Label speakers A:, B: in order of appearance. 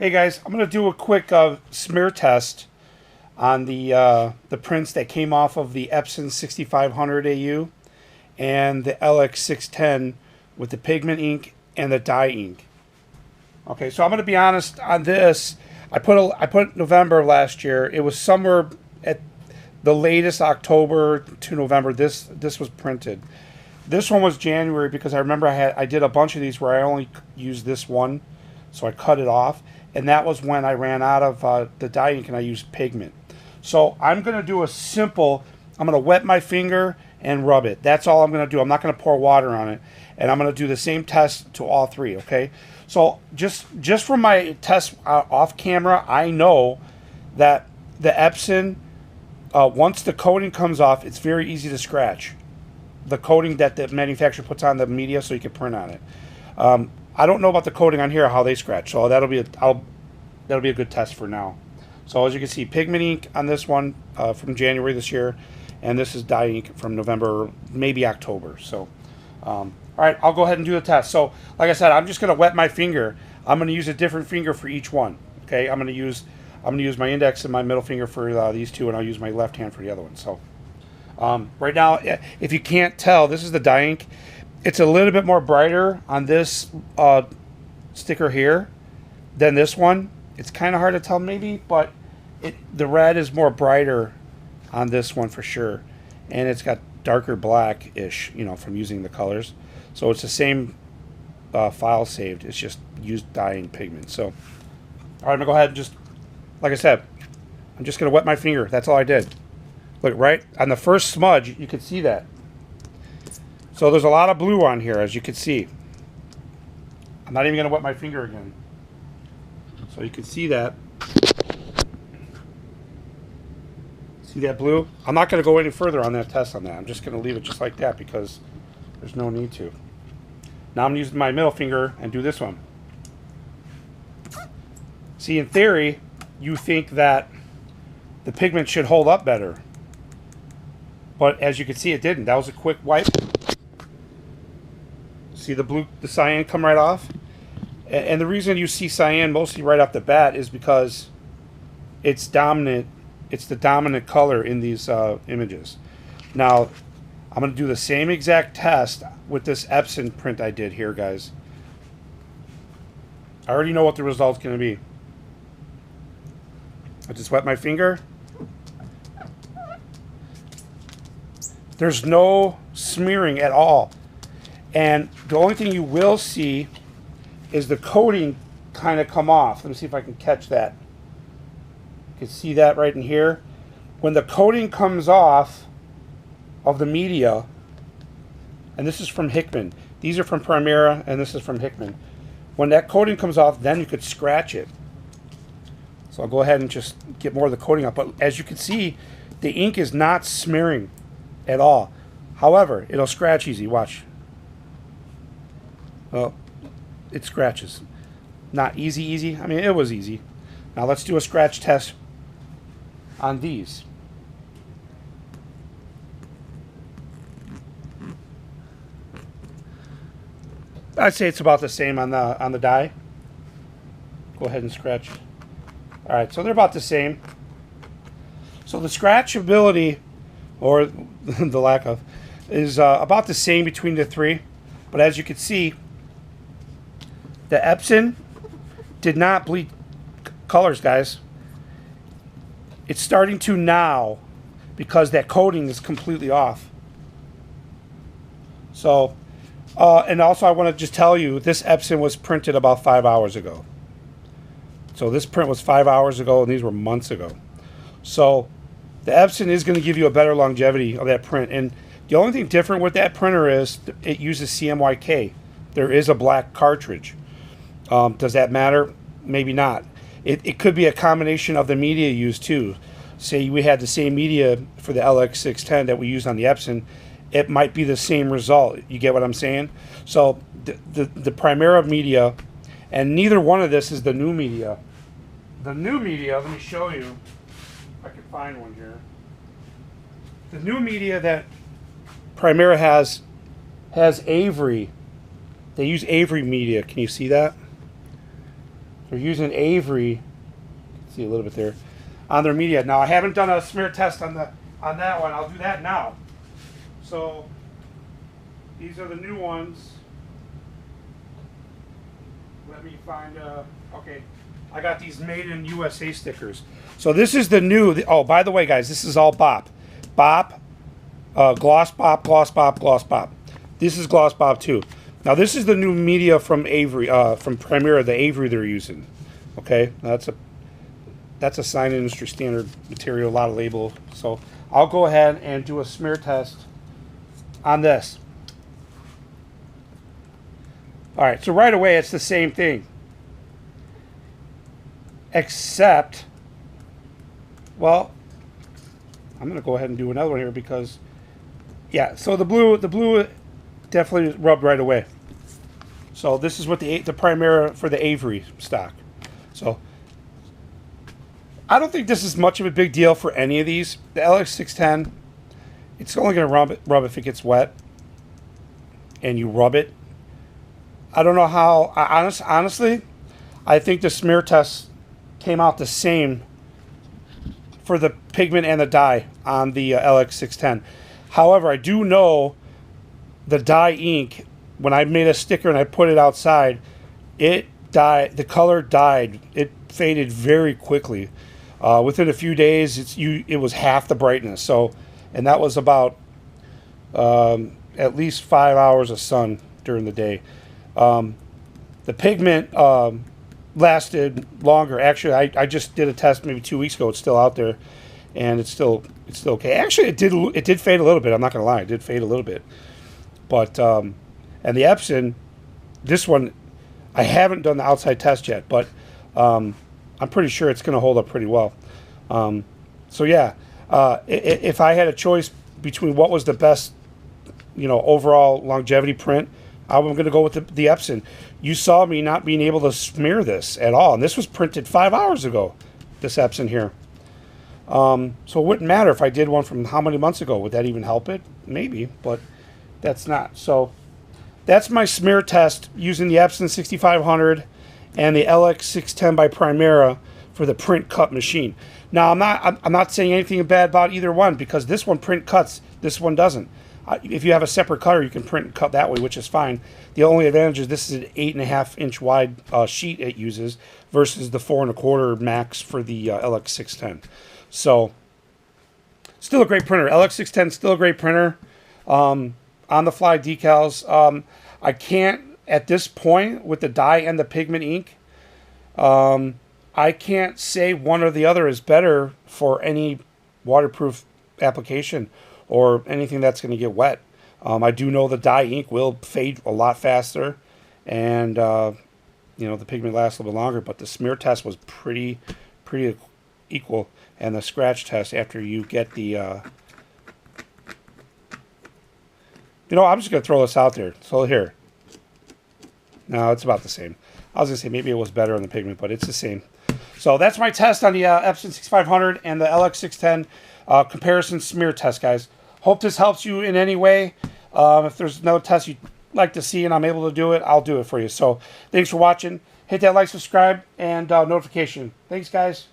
A: Hey guys, I'm going to do a quick smear test on the prints that came off of the Epson C6500AU and the LX610 with the pigment ink and the dye ink. Okay, so I'm going to be honest on this. I put November last year. It was somewhere at the latest October to November. This was printed. This one was January because I remember I did a bunch of these where I only used this one, so I cut it off. And that was when I ran out of the dye ink and I used pigment. So I'm going to do a simple, I'm going to wet my finger and rub it. That's all I'm going to do. I'm not going to pour water on it. And I'm going to do the same test to all three, okay? So just from my test off camera, I know that the Epson, once the coating comes off, it's very easy to scratch. The coating that the manufacturer puts on the media so you can print on it. I don't know about the coating on here, how they scratch, so that'll be a good test for now. So as you can see, pigment ink on this one from January this year, and this is dye ink from November, maybe October. So, all right, I'll go ahead and do the test. So, like I said, I'm just going to wet my finger. I'm going to use a different finger for each one. Okay, I'm going to use my index and my middle finger for these two, and I'll use my left hand for the other one. So, right now, if you can't tell, this is the dye ink. It's a little bit more brighter on this sticker here than this one. It's kind of hard to tell maybe, but the red is more brighter on this one for sure. And it's got darker black-ish, you know, from using the colors. So it's the same file saved. It's just used dyeing pigment. So, all right, I'm going to go ahead and just, like I said, I'm just going to wet my finger. That's all I did. Look, right on the first smudge, you can see that. So there's a lot of blue on here, as you can see. I'm not even going to wet my finger again. So you can see that. See that blue? I'm not going to go any further on that test on that. I'm just going to leave it just like that because there's no need to. Now I'm using my middle finger and do this one. See, in theory, you think that the pigment should hold up better. But as you can see, it didn't. That was a quick wipe. See the cyan come right off? And the reason you see cyan mostly right off the bat is because it's dominant. It's the dominant color in these images. Now, I'm going to do the same exact test with this Epson print I did here, guys. I already know what the result's going to be. I just wet my finger. There's no smearing at all. And the only thing you will see is the coating kind of come off. Let me see if I can catch that. You can see that right in here. When the coating comes off of the media, and this is from HICKMAN. These are from Primera, and this is from HICKMAN. When that coating comes off, then you could scratch it. So I'll go ahead and just get more of the coating up. But as you can see, the ink is not smearing at all. However, it'll scratch easy. Watch. Well, it scratches. Not easy. I mean, it was easy. Now let's do a scratch test on these. I'd say it's about the same on the die. Go ahead and scratch. All right, so they're about the same. So the scratchability, or the lack of, is about the same between the three. But as you can see, the Epson did not bleed colors, guys. It's starting to now because that coating is completely off. So, and also I want to just tell you, this Epson was printed about 5 hours ago. So this print was 5 hours ago, and these were months ago. So the Epson is going to give you a better longevity of that print. And the only thing different with that printer is it uses CMYK. There is a black cartridge. Does that matter? Maybe not. It could be a combination of the media used too. Say we had the same media for the LX610 that we used on the Epson, it might be the same result. You get what I'm saying? So the Primera media, and neither one of this is the new media. The new media, let me show you if I can find one here. The new media that Primera has Avery. They use Avery media. Can you see that? They're using Avery. See a little bit there on their media. Now I haven't done a smear test on that one. I'll do that now. So these are the new ones. Let me find. Okay, I got these made in USA stickers. So this is the new. Oh, by the way, guys, this is all BOPP. BOPP, gloss BOPP, gloss BOPP, gloss BOPP. This is gloss BOPP too. Now this is the new media from Avery, from Primera, the Avery they're using. Okay, that's a sign industry standard material, a lot of label. So I'll go ahead and do a smear test on this. All right, so right away it's the same thing, except, well, I'm gonna go ahead and do another one here because, yeah. So the blue definitely rubbed right away. So this is what the Primera for the Avery stock. So I don't think this is much of a big deal for any of these. The LX610, it's only going to rub if it gets wet and you rub it. I don't know how. Honestly, I think the smear test came out the same for the pigment and the dye on the LX610. However, I do know the dye ink, when I made a sticker and I put it outside, it died. The color died. It faded very quickly. Within a few days, it was half the brightness. So, and that was about at least 5 hours of sun during the day. The pigment lasted longer. Actually, I just did a test maybe 2 weeks ago. It's still out there, and it's still okay. Actually, it did fade a little bit. I'm not gonna lie, it did fade a little bit. But and the Epson, this one, I haven't done the outside test yet, but I'm pretty sure it's gonna hold up pretty well. So yeah, if I had a choice between what was the best, overall longevity print, I'm going to go with the Epson. You saw me not being able to smear this at all. And this was printed 5 hours ago, this Epson here. So it wouldn't matter if I did one from how many months ago. Would that even help it? Maybe, but that's not. So that's my smear test using the Epson 6500 and the LX610 by Primera for the print cut machine. Now, I'm not saying anything bad about either one, because this one print cuts, this one doesn't. If you have a separate cutter, you can print and cut that way, which is fine. The only advantage is this is an 8.5-inch wide sheet it uses versus the 4.25 max for the LX610. So, still a great printer. LX610 still a great printer. On-the-fly decals. I can't, at this point, with the dye and the pigment ink, I can't say one or the other is better for any waterproof application or anything that's going to get wet. I do know the dye ink will fade a lot faster, and the pigment lasts a little bit longer. But the smear test was pretty equal, and the scratch test after you get the. I'm just going to throw this out there. So here. No, it's about the same. I was going to say maybe it was better on the pigment, but it's the same. So that's my test on the Epson 6500 and the LX610 comparison smear test, guys. Hope this helps you in any way. If there's no test you'd like to see and I'm able to do it, I'll do it for you. So thanks for watching. Hit that like, subscribe, and notification. Thanks, guys.